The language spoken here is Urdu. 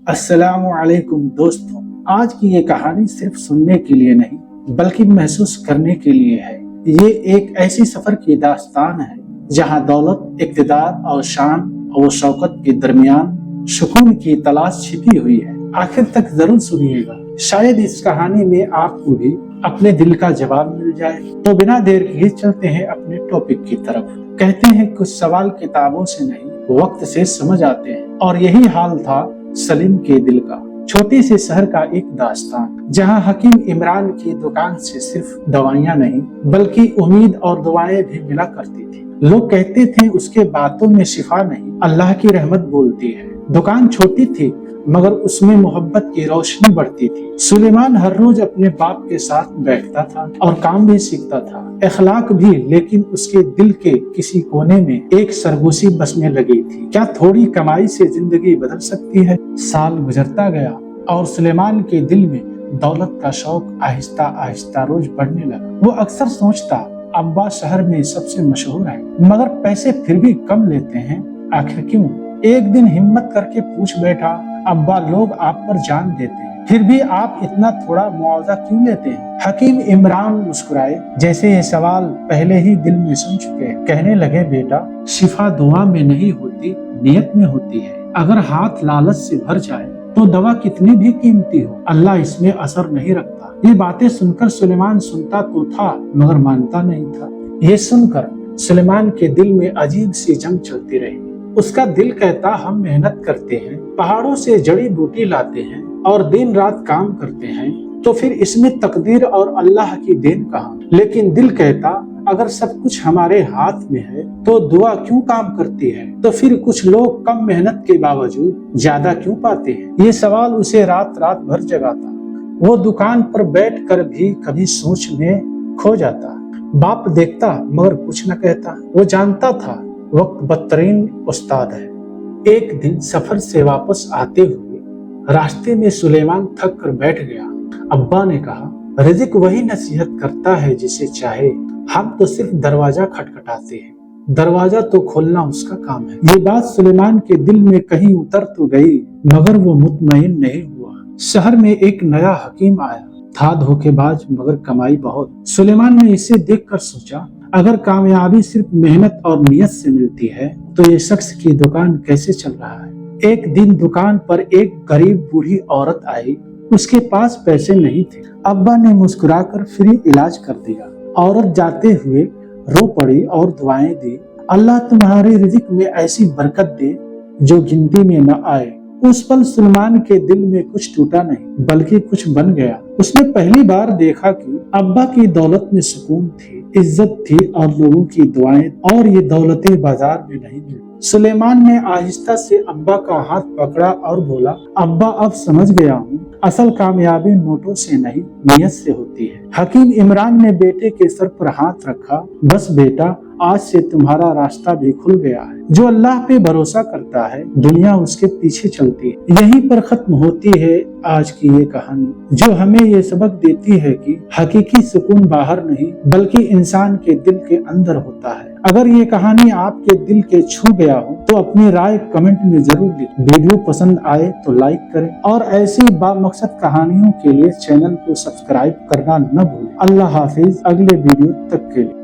السلام علیکم دوستوں، آج کی یہ کہانی صرف سننے کے لیے نہیں بلکہ محسوس کرنے کے لیے ہے۔ یہ ایک ایسی سفر کی داستان ہے جہاں دولت، اقتدار اور شان اور شوکت کے درمیان سکون کی تلاش چھپی ہوئی ہے۔ آخر تک ضرور سنیے گا، شاید اس کہانی میں آپ کو بھی اپنے دل کا جواب مل جائے۔ تو بنا دیر کیے چلتے ہیں اپنے ٹاپک کی طرف۔ کہتے ہیں کچھ سوال کتابوں سے نہیں وقت سے سمجھ آتے ہیں، اور یہی حال تھا سلیم کے دل کا۔ چھوٹے سے شہر کا ایک داستان جہاں حکیم عمران کی دکان سے صرف دوائیاں نہیں بلکہ امید اور دعائیں بھی ملا کرتی تھی۔ لوگ کہتے تھے اس کے باتوں میں شفا نہیں، اللہ کی رحمت بولتی ہے۔ دکان چھوٹی تھی مگر اس میں محبت کی روشنی بڑھتی تھی۔ سلیمان ہر روز اپنے باپ کے ساتھ بیٹھتا تھا اور کام بھی سیکھتا تھا، اخلاق بھی، لیکن اس کے دل کے کسی کونے میں ایک سرگوشی بسنے لگی تھی۔ کیا تھوڑی کمائی سے زندگی بدل سکتی ہے؟ سال گزرتا گیا اور سلیمان کے دل میں دولت کا شوق آہستہ آہستہ روز بڑھنے لگا۔ وہ اکثر سوچتا، ابا شہر میں سب سے مشہور ہیں مگر پیسے پھر بھی کم لیتے ہیں، آخر کیوں؟ ایک دن ہمت کر کے پوچھ بیٹھا، ابا لوگ آپ پر جان دیتے ہیں پھر بھی آپ اتنا تھوڑا معاوضہ کیوں لیتے ہیں؟ حکیم عمران مسکرائے جیسے یہ سوال پہلے ہی دل میں سن چکے ہیں۔ کہنے لگے، بیٹا، شفا دعا میں نہیں ہوتی، نیت میں ہوتی ہے۔ اگر ہاتھ لالچ سے بھر جائے تو دوا کتنی بھی قیمتی ہو، اللہ اس میں اثر نہیں رکھتا۔ یہ باتیں سن کر سلیمان سنتا تو تھا مگر مانتا نہیں تھا۔ یہ سن کر سلیمان کے دل میں عجیب سی جنگ چلتی رہی۔ اس کا دل کہتا، ہم محنت کرتے ہیں، پہاڑوں سے جڑی بوٹی لاتے ہیں اور دن رات کام کرتے ہیں، تو پھر اس میں تقدیر اور اللہ کی دین کہاں؟ لیکن دل کہتا، اگر سب کچھ ہمارے ہاتھ میں ہے تو دعا کیوں کام کرتی ہے؟ تو پھر کچھ لوگ کم محنت کے باوجود زیادہ کیوں پاتے ہیں؟ یہ سوال اسے رات رات بھر جگاتا۔ وہ دکان پر بیٹھ کر بھی کبھی سوچ میں کھو جاتا۔ باپ دیکھتا مگر کچھ نہ کہتا۔ وہ جانتا تھا وقت بدترین استاد ہے۔ ایک دن سفر سے واپس آتے ہوئے راستے میں سلیمان تھک کر بیٹھ گیا۔ ابا نے کہا، رزق وہی نصیحت کرتا ہے جسے چاہے، ہم تو صرف دروازہ کھٹکھٹاتے ہیں، دروازہ تو کھولنا اس کا کام ہے۔ یہ بات سلیمان کے دل میں کہیں اتر تو گئی مگر وہ مطمئن نہیں ہوا۔ شہر میں ایک نیا حکیم آیا تھا، دھوکے باز مگر کمائی بہت۔ سلیمان نے اسے دیکھ کر سوچا، اگر کامیابی صرف محنت اور نیت سے ملتی ہے تو یہ شخص کی دکان کیسے چل رہا ہے؟ ایک دن دکان پر ایک غریب بوڑھی عورت آئی، اس کے پاس پیسے نہیں تھے۔ ابا نے مسکرا کر فری علاج کر دیا۔ عورت جاتے ہوئے رو پڑی اور دعائیں دی، اللہ تمہارے رزق میں ایسی برکت دے جو گنتی میں نہ آئے۔ اس پل سلمان کے دل میں کچھ ٹوٹا نہیں بلکہ کچھ بن گیا۔ اس نے پہلی بار دیکھا کہ ابا کی دولت میں سکون تھی، عزت تھی اور لوگوں کی دعائیں، اور یہ دولتیں بازار میں نہیں ملتی۔ سلیمان نے آہستہ سے ابا کا ہاتھ پکڑا اور بولا، ابا اب سمجھ گیا ہوں، اصل کامیابی نوٹوں سے نہیں نیت سے ہوتی ہے۔ حکیم عمران نے بیٹے کے سر پر ہاتھ رکھا، بس بیٹا، آج سے تمہارا راستہ بھی کھل گیا ہے۔ جو اللہ پہ بھروسہ کرتا ہے دنیا اس کے پیچھے چلتی ہے۔ یہیں پر ختم ہوتی ہے آج کی یہ کہانی، جو ہمیں یہ سبق دیتی ہے کہ حقیقی سکون باہر نہیں بلکہ انسان کے دل کے اندر ہوتا ہے۔ اگر یہ کہانی آپ کے دل کے چھو گیا ہو تو اپنی رائے کمنٹ میں ضرور لکھیں۔ ویڈیو پسند آئے تو لائک کریں اور ایسی با مقصد کہانیوں کے لیے چینل کو سبسکرائب کرنا نہ بھولیں۔ اللہ حافظ، اگلے ویڈیو تک کے لیے۔